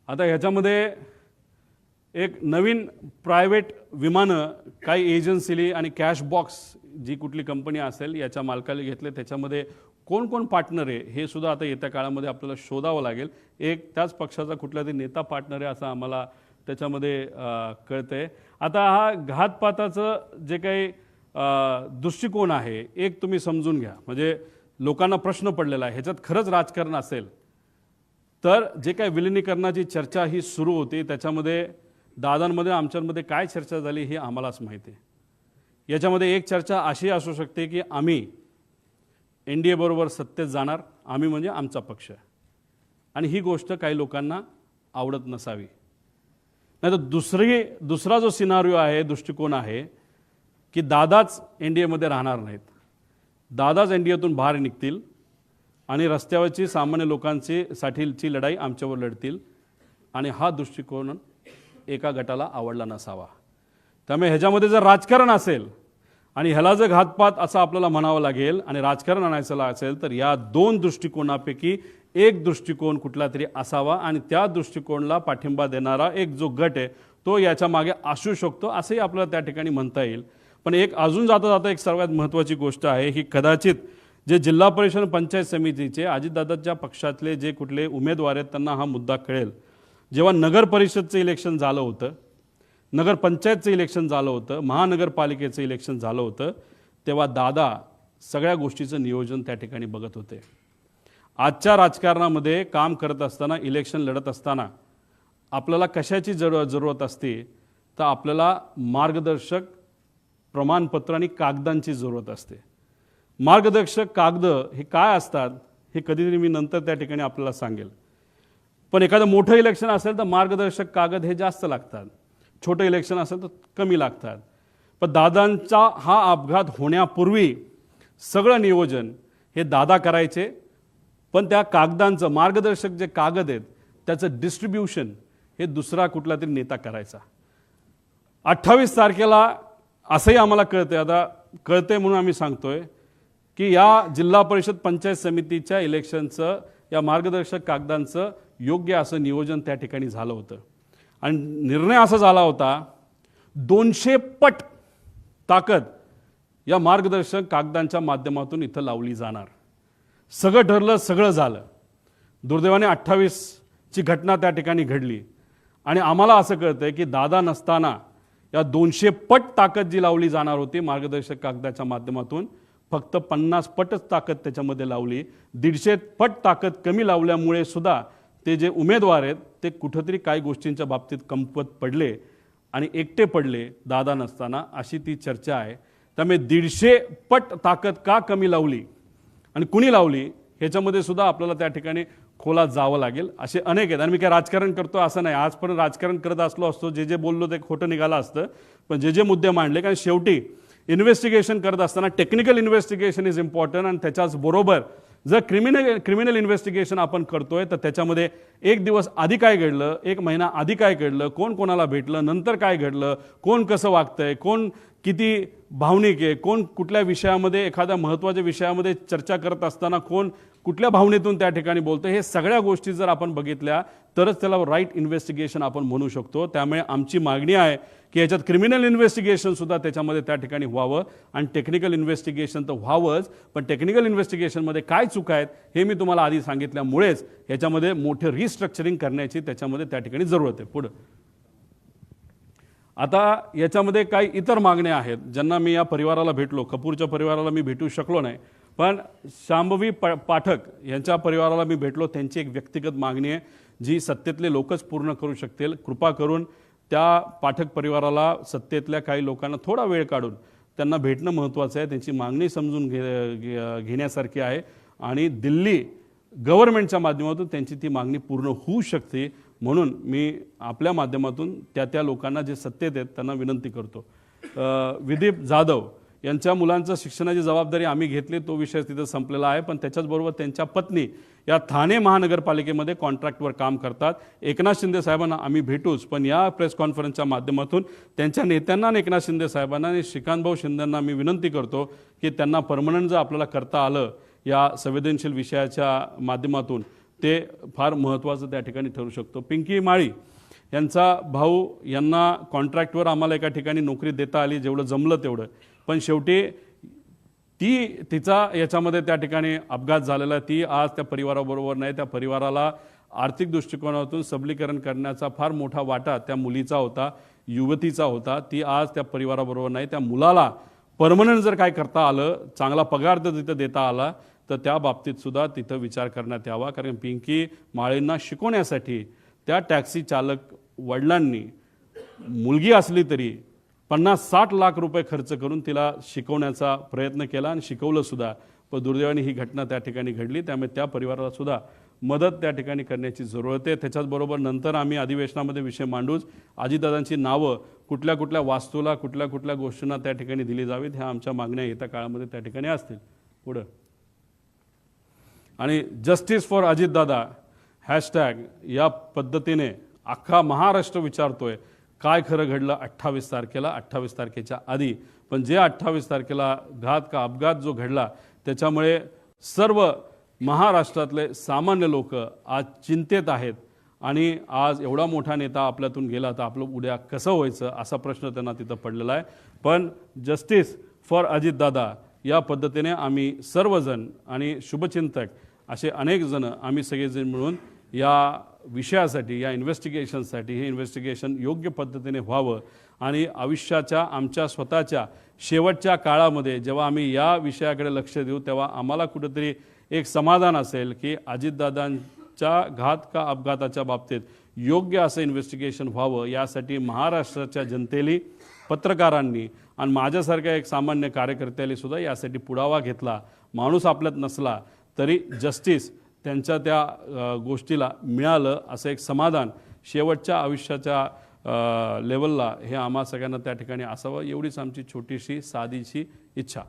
आता ह्याच्यामध्ये एक नवीन प्रायव्हेट विमानं काही एजन्सीली आणि कॅश बॉक्स जी कुठली कंपनी असेल याच्या मालकाला घेतले, त्याच्यामध्ये कोण कोण पार्टनर आहे हे सुद्धा आता येत्या काळामध्ये आपल्याला शोधावं लागेल. एक त्याच पक्षाचा कुठला तरी नेता पार्टनर आहे असं आम्हाला त्याच्यामध्ये कळतंय. आता हा घातपाताचं जे काही दृष्टिकोन आहे एक तुम्ही समजून घ्या. म्हणजे लोकांना प्रश्न पडलेला आहे, ह्याच्यात खरंच राजकारण असेल तर जे काही विलिनीकरणाची चर्चा ही सुरू होती त्याच्यामध्ये दादांमध्ये आमच्यामध्ये काय चर्चा झाली हे आम्हालाच माहिती आहे. याच्यामध्ये एक चर्चा अशी असू शकते की आम्ही NDA बरोबर सत्तेत जाणार, आम्ही म्हणजे आमचा पक्ष, आणि ही गोष्ट काही लोकांना आवडत नसावी. नाही तर दुसरा जो सिनारिओ आहे, दृष्टिकोन आहे की दादाच NDA मध्ये राहणार नाहीत, दादाच NDAतून बाहेर निघतील आणि रस्त्यावरची सामान्य लोकांची साठीची लढाई आमच्यावर लढतील, आणि हा दृष्टिकोन एका गटाला आवडला नसावा. त्यामुळे ह्याच्यामध्ये जर राजकारण असेल आणि ह्याला जर घातपात असं आपल्याला म्हणावं लागेल आणि राजकारण आणायचं असेल तर या दोन दृष्टिकोनापैकी एक दृष्टिकोन कुठला तरी असावा, आणि त्या दृष्टिकोनाला पाठिंबा देणारा एक जो गट आहे तो याच्या मागे असू शकतो असंही आपल्याला त्या ठिकाणी म्हणता येईल. पण एक अजून जाता जाता एक सर्वात महत्त्वाची गोष्ट आहे की कदाचित जे जिल्हा परिषद पंचायत समितीचे अजितदादाच्या पक्षातले जे कुठले उमेदवार आहेत त्यांना हा मुद्दा कळेल. जेव्हा नगर परिषदचं इलेक्शन झालं होतं, नगरपंचायतचं इलेक्शन झालं होतं, महानगरपालिकेचं इलेक्शन झालं होतं, तेव्हा दादा सगळ्या गोष्टीचं नियोजन त्या ठिकाणी बघत होते. आजच्या राजकारणामध्ये काम करत असताना, इलेक्शन लढत असताना आपल्याला कशाची जरूरत असते तर आपल्याला मार्गदर्शक प्रमाणपत्र आणि कागदांची जरूरत असते. मार्गदर्शक कागद हे काय असतात हे कधीतरी मी नंतर त्या ठिकाणी आपल्याला सांगेल. पण एखादं मोठं इलेक्शन असेल तर मार्गदर्शक कागद हे जास्त लागतात, छोटं इलेक्शन असेल तर कमी लागतात. पण दादांचा हा अपघात होण्यापूर्वी सगळं नियोजन हे दादा करायचे, पण त्या कागदांचं मार्गदर्शक जे कागद आहेत त्याचं डिस्ट्रीब्युशन हे दुसरा कुठला तरी नेता करायचा. 28 तारखेला असंही आम्हाला कळतंय, आता कळतंय म्हणून आम्ही सांगतोय की या जिल्हा परिषद पंचायत समितीच्या इलेक्शनचं या मार्गदर्शक कागदांचं योग्य असं नियोजन त्या ठिकाणी झालं होतं, आणि निर्णय असा झाला होता 200 पट ताकद या मार्गदर्शक कागदांच्या माध्यमातून इथं लावली जाणार. सगळं ठरलं, सगळं झालं. दुर्दैवाने 28ची घटना त्या ठिकाणी घडली, आणि आम्हाला असं कळतंय की दादा नसताना या 200 पट ताकद जी लावली जाणार होती मार्गदर्शक कागदाच्या माध्यमातून, फक्त 50 पटच ताकद त्याच्यामध्ये लावली. 150 पट ताकद कमी लावल्यामुळे सुद्धा ते जे उमेदवार आहेत ते कुठंतरी काही गोष्टींच्या बाबतीत कमकुवत पडले आणि एकटे पडले दादा नसताना, अशी ती चर्चा आहे. त्यामुळे 150 पट ताकद का कमी लावली आणि कुणी लावली ह्याच्यामध्ये सुद्धा आपल्याला त्या ठिकाणी खोलात जावं लागेल. असे अनेक आहेत, आणि मी काय राजकारण करतो असं नाही, आजपर्यंत राजकारण करत असलो असतो, जे बोललो ते खोटं निघालं असतं. पण जे मुद्दे मांडले, कारण शेवटी इन्व्हेस्टिगेशन करत असताना टेक्निकल इन्व्हेस्टिगेशन इज इम्पॉर्टंट, आणि त्याच्याच बरोबर जर क्रिमिनल इन्व्हेस्टिगेशन आपण करतोय तर त्याच्यामध्ये एक दिवस आधी काय घडलं, एक महिना आधी काय घडलं, कोण कोणाला भेटलं, नंतर काय घडलं, कोण कसं वागतंय, कोण किती भावनिक आहे, कोण कुठल्या विषयामध्ये एखाद्या महत्त्वाच्या विषयामध्ये चर्चा करत असताना कोण कुठल्या भावनेतून त्या ठिकाणी बोलतं, हे सगळ्या गोष्टी जर आपण बघितल्या तरच त्याला राईट इन्व्हेस्टिगेशन आपण म्हणू शकतो. त्यामुळे आमची मागणी आहे की याच्यात क्रिमिनल इन्व्हेस्टिगेशन सुद्धा त्याच्यामध्ये त्या ठिकाणी व्हावं, आणि टेक्निकल इन्व्हेस्टिगेशन तर व्हावंच, पण टेक्निकल इन्व्हेस्टिगेशनमध्ये काय चुका आहेत हे मी तुम्हाला आधी सांगितल्यामुळेच याच्यामध्ये मोठं रिस्ट्रक्चरिंग करण्याची त्याच्यामध्ये त्या ठिकाणी जरूरत आहे. पुढं आता याच्यामध्ये काही इतर मागण्या आहेत ज्यांना मी या परिवाराला भेटलो, कपूरच्या परिवाराला मी भेटू शकलो नाही, पण शांभवी पाठक यांच्या परिवाराला मी भेटलो. त्यांची एक व्यक्तिगत मागणी आहे जी सत्तेतले लोकच पूर्ण करू शकतील. कृपा करून त्या पाठक परिवाराला, सत्तेतल्या काही लोकांना थोडा वेळ काढून त्यांना भेटणं महत्त्वाचं आहे. त्यांची मागणी समजून घेण्यासारखी आहे, आणि दिल्ली गव्हर्नमेंटच्या माध्यमातून त्यांची ती मागणी पूर्ण होऊ शकते. म्हणून मी आपल्या माध्यमातून त्या लोकांना जे सत्तेत आहेत त्यांना विनंती करतो. विदीप जाधव यांच्या मुलांचं शिक्षणाची जबाबदारी आम्ही घेतली, तो विषय तिथं संपलेला आहे. पण त्याच्याचबरोबर त्यांच्या पत्नी या ठाणे महानगरपालिकेमध्ये कॉन्ट्रॅक्टवर काम करतात. एकनाथ शिंदे साहेबांना आम्ही भेटूच, पण या प्रेस कॉन्फरन्सच्या माध्यमातून त्यांच्या नेत्यांना आणि एकनाथ शिंदे साहेबांना आणि श्रीकांतभाऊ शिंदेंना मी विनंती करतो की त्यांना परमनंट जर आपल्याला करता आलं या संवेदनशील विषयाच्या माध्यमातून ते फार महत्त्वाचं त्या ठिकाणी ठरू शकतो. पिंकी माळी यांचा भाऊ यांना कॉन्ट्रॅक्टवर आम्हाला एका ठिकाणी नोकरी देता आली, जेवढं जमलं तेवढं, पण शेवटी तिचा याच्यामध्ये त्या ठिकाणी अपघात झालेला आहे. ती आज त्या परिवाराबरोबर नाही. त्या परिवाराला आर्थिक दृष्टिकोनातून सबलीकरण करण्याचा फार मोठा वाटा त्या मुलीचा होता, युवतीचा होता. ती आज त्या परिवाराबरोबर नाही. त्या मुलाला परमनंट जर काय करता आलं, चांगला पगार जर तिथं देता आला, तर त्या बाबतीत सुद्धा तिथं विचार करण्यात यावा. कारण पिंकी माळींना शिकवण्यासाठी त्या टॅक्सी चालक वडिलांनी मुलगी असली तरी 50-60 लाख रुपये खर्च करून तिला शिकवण्याचा प्रयत्न केला आणि शिकवलं सुद्धा. पण दुर्दैवाने ही घटना त्या ठिकाणी घडली. त्यामुळे त्या परिवाराला सुद्धा मदत त्या ठिकाणी करण्याची जरूरत आहे. त्याच्याचबरोबर नंतर आम्ही अधिवेशनामध्ये विषय मांडूच, अजितदादांची नावं कुठल्या कुठल्या वास्तूला, कुठल्या कुठल्या गोष्टींना त्या ठिकाणी दिली जावीत, ह्या आमच्या मागण्या येत्या काळामध्ये त्या ठिकाणी असतील. पुढं आणि जस्टिस फॉर अजितदादा हॅशटॅग या पद्धतीने अख्खा महाराष्ट्र विचारतोय काय खरं घडलं 28 तारखेला, 28 तारखेच्या आधी. पण जे 28 तारखेला घात का अपघात जो घडला, त्याच्यामुळे सर्व महाराष्ट्रातले सामान्य लोक आज चिंतेत आहेत. आणि आज एवढा मोठा नेता आपल्यातून गेला तर आपलं उद्या कसं व्हायचं असा प्रश्न त्यांना तिथं पडलेला आहे. पण जस्टिस फॉर अजितदादा या पद्धतीने आम्ही सर्वजण आणि शुभचिंतक असे अनेक जण आम्ही सगळेजण मिळून या विषयासाठी, या इन्व्हेस्टिगेशनसाठी, हे इन्व्हेस्टिगेशन योग्य पद्धतीने व्हावं आणि आयुष्याच्या आमच्या स्वतःच्या शेवटच्या काळामध्ये जेव्हा आम्ही या विषयाकडे लक्ष देऊ, तेव्हा आम्हाला कुठेतरी एक समाधान असेल की अजितदादांच्या घात का अपघाताच्या बाबतीत योग्य असं इन्व्हेस्टिगेशन व्हावं. यासाठी महाराष्ट्राच्या जनतेने, पत्रकारांनी आणि माझ्यासारख्या एक सामान्य कार्यकर्त्याने सुद्धा यासाठी पुढावा घेतला. माणूस आपल्यात नसला तरी जस्टिस त्यांच्या त्या गोष्टीला मिळालं असं एक समाधान शेवटच्या आयुष्याच्या लेवलला हे आम्हा सगळ्यांना त्या ठिकाणी असावं, एवढीच आमची छोटीशी साधीशी इच्छा.